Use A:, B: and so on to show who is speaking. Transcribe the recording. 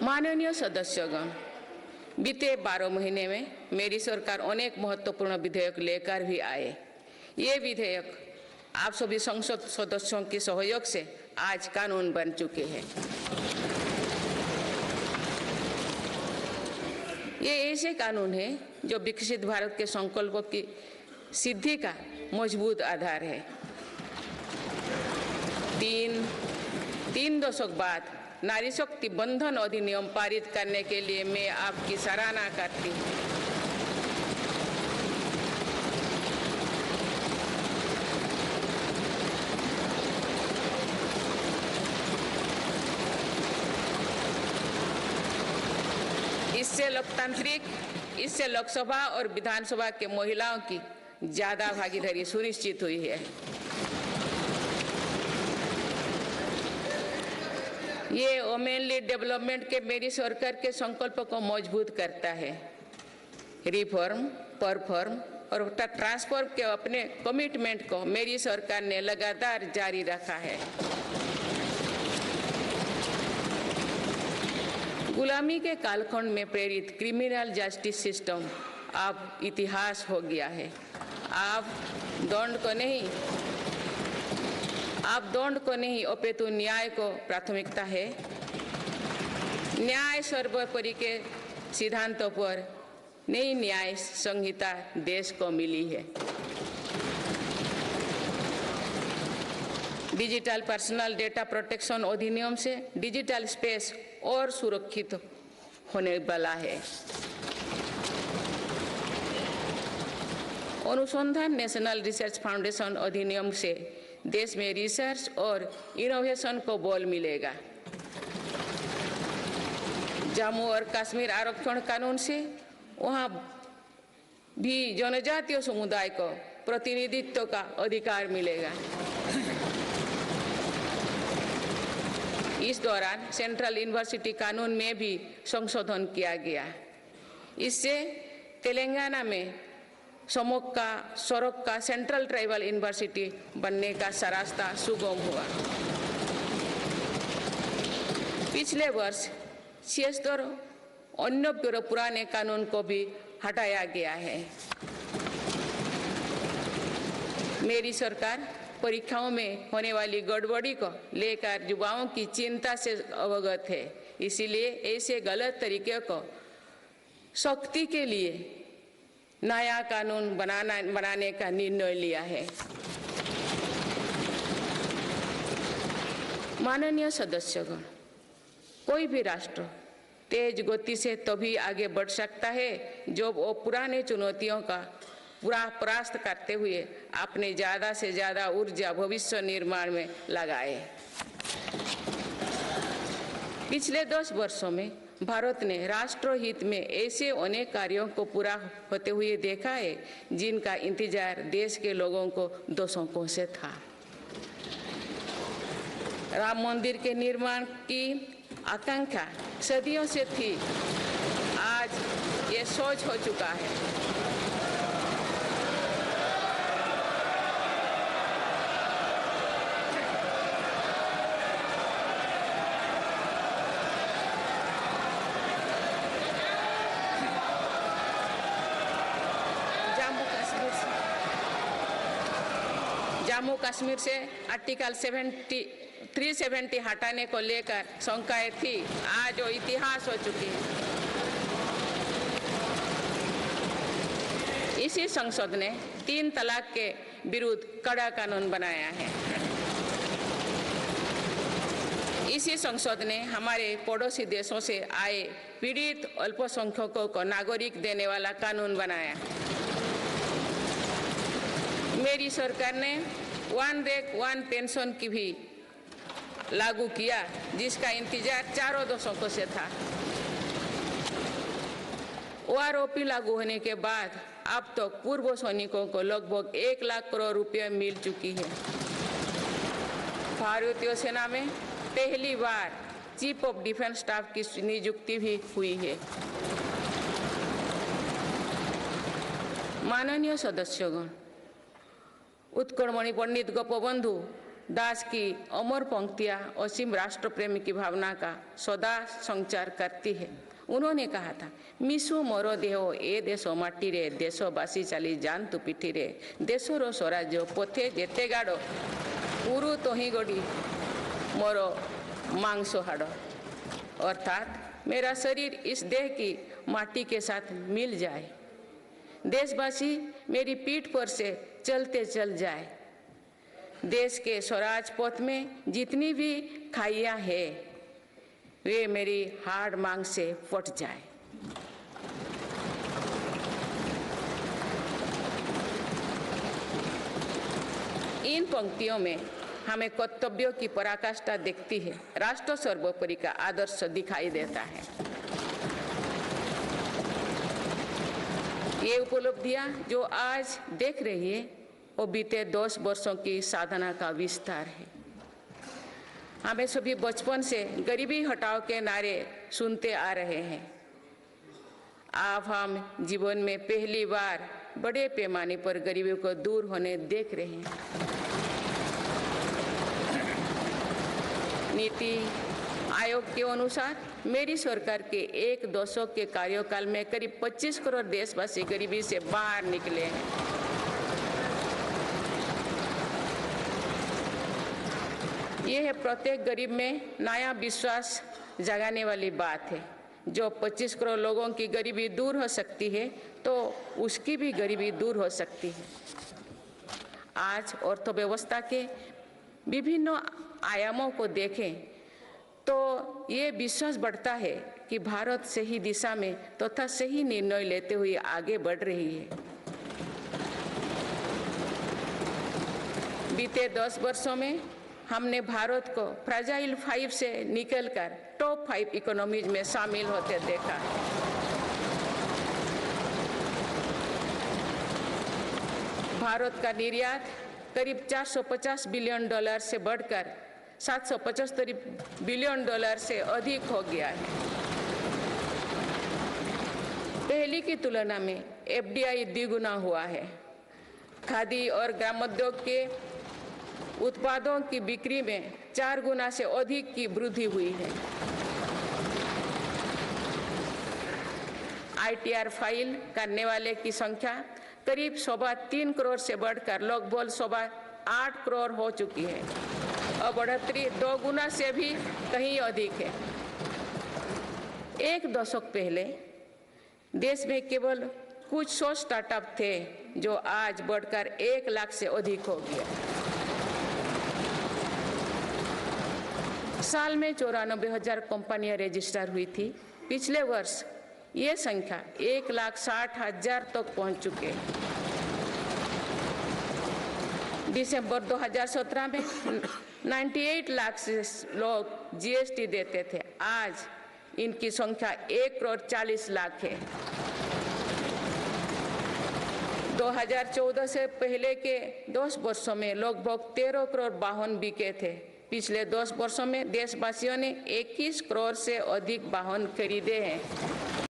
A: माननीय सदस्यगण, बीते 12 महीने में मेरी सरकार अनेक महत्वपूर्ण विधेयक लेकर भी आए। ये विधेयक आप सभी संसद सदस्यों के सहयोग से आज कानून बन चुके हैं। ये ऐसे कानून हैं जो विकसित भारत के संकल्पों की सिद्धि का मजबूत आधार है। तीन दशक बाद नारी शक्ति बंधन अधिनियम पारित करने के लिए मैं आपकी सराहना करती हूँ। इससे लोकसभा और विधानसभा के महिलाओं की ज्यादा भागीदारी सुनिश्चित हुई है। ये वुमेनली डेवलपमेंट के मेरी सरकार के संकल्प को मजबूत करता है। रिफॉर्म, परफॉर्म और ट्रांसफॉर्म के अपने कमिटमेंट को मेरी सरकार ने लगातार जारी रखा है। गुलामी के कालखंड में प्रेरित क्रिमिनल जस्टिस सिस्टम अब इतिहास हो गया है। आप दंड को नहीं अपितु न्याय को प्राथमिकता है। न्याय सर्वोपरि के सिद्धांतों पर नई न्याय संहिता देश को मिली है। डिजिटल पर्सनल डेटा प्रोटेक्शन अधिनियम से डिजिटल स्पेस और सुरक्षित होने वाला है। अनुसंधान नेशनल रिसर्च फाउंडेशन अधिनियम से देश में रिसर्च और इनोवेशन को बल मिलेगा। जम्मू और कश्मीर आरक्षण कानून से वहां भी जनजातीय समुदाय को प्रतिनिधित्व का अधिकार मिलेगा। इस दौरान सेंट्रल यूनिवर्सिटी कानून में भी संशोधन किया गया। इससे तेलंगाना में सरोक का सेंट्रल ट्राइबल यूनिवर्सिटी बनने का रास्ता सुगम हुआ। पिछले वर्ष 76 अन्य पुराने कानून को भी हटाया गया है। मेरी सरकार परीक्षाओं में होने वाली गड़बड़ी को लेकर युवाओं की चिंता से अवगत है। इसीलिए ऐसे गलत तरीके को सख्ती के लिए नया कानून बनाने का निर्णय लिया है। माननीय सदस्यगण, कोई भी राष्ट्र तेज गति से तभी आगे बढ़ सकता है जब वो पुराने चुनौतियों का पूरा परास्त करते हुए अपने ज्यादा से ज्यादा ऊर्जा भविष्य निर्माण में लगाए। पिछले 10 वर्षों में भारत ने राष्ट्रहित में ऐसे अनेक कार्यों को पूरा होते हुए देखा है जिनका इंतजार देश के लोगों को दशकों से था। राम मंदिर के निर्माण की आकांक्षा सदियों से थी, आज ये सोच हो चुका है। जम्मू कश्मीर से आर्टिकल 370 हटाने को लेकर शंकाएं थी, आज वो इतिहास हो चुकी है। इसी संसद ने 3 तलाक के विरुद्ध कड़ा कानून बनाया है। इसी संसद ने हमारे पड़ोसी देशों से आए पीड़ित अल्पसंख्यकों को नागरिक देने वाला कानून बनाया। मेरी सरकार ने वन रैंक वन पेंशन की भी लागू किया, जिसका इंतजार 4 दशकों से था। ओआरओपी लागू होने के बाद अब तक तो पूर्व सैनिकों को लगभग 1 लाख करोड़ रुपए मिल चुकी है। भारतीय सेना में पहली बार चीफ ऑफ डिफेंस स्टाफ की नियुक्ति भी हुई है। माननीय सदस्यगण, उत्कलमणि पंडित गोपबंधु दास की अमर पंक्तियां असीम राष्ट्र प्रेम की भावना का सदा संचार करती है। उन्होंने कहा था, मिशु मोर देह ए देश माटी रे, देशवासी चली जान तू पिठी रे, देशर स्वराज्य पथे जेते गाड़, उरु तोही गड़ी मोर मांस हाड़। अर्थात मेरा शरीर इस देह की माटी के साथ मिल जाए, देशवासी मेरी पीठ पर से चलते चल जाए, देश के स्वराज पथ में जितनी भी खाइयां हैं वे मेरी हाड़ मांग से फट जाए। इन पंक्तियों में हमें कर्तव्यों की पराकाष्ठा दिखती है, राष्ट्र सर्वोपरि का आदर्श दिखाई देता है। ये उपलब्धियां जो आज देख रही है वो बीते 10 वर्षों की साधना का विस्तार है। हमें सभी बचपन से गरीबी हटाओ के नारे सुनते आ रहे हैं। अब हम जीवन में पहली बार बड़े पैमाने पर गरीबी को दूर होने देख रहे हैं। नीति आयोग के अनुसार मेरी सरकार के एक दशक के कार्यकाल में करीब 25 करोड़ देशवासी गरीबी से बाहर निकले हैं। ये है प्रत्येक गरीब में नया विश्वास जगाने वाली बात है। जो 25 करोड़ लोगों की गरीबी दूर हो सकती है तो उसकी भी गरीबी दूर हो सकती है। आज अर्थव्यवस्था के विभिन्न आयामों को देखें तो ये विश्वास बढ़ता है कि भारत सही दिशा में तथा सही निर्णय लेते हुए आगे बढ़ रही है। बीते 10 वर्षों में हमने भारत को फ्रेजाइल 5 से निकलकर टॉप 5 इकोनॉमीज में शामिल होते देखा है। भारत का निर्यात करीब $450 बिलियन से बढ़कर $775 बिलियन से अधिक हो गया है। पहले की तुलना में FDI द्विगुना हुआ है। खादी और ग्रामोद्योग के उत्पादों की बिक्री में 4 गुना से अधिक की वृद्धि हुई है। ITR फाइल करने वाले की संख्या करीब 3.25 करोड़ से बढ़कर लगभग 8.25 करोड़ हो चुकी है और बढ़ोतरी 2 गुना से भी कहीं अधिक है। एक दशक पहले देश में केवल कुछ 100 स्टार्टअप थे जो आज बढ़कर 1 लाख से अधिक हो गया। साल में 94,000 कंपनियां रजिस्टर हुई थी। पिछले वर्ष ये संख्या 1,60,000 तक पहुंच चुके हैं। दिसंबर 2017 में 98 लाख से लोग GST देते थे। आज इनकी संख्या 1,40,00,000 है। 2014 से पहले के 10 वर्षों में लगभग 13 करोड़ वाहन बिके थे। पिछले 10 वर्षों में देशवासियों ने 21 करोड़ से अधिक वाहन खरीदे हैं।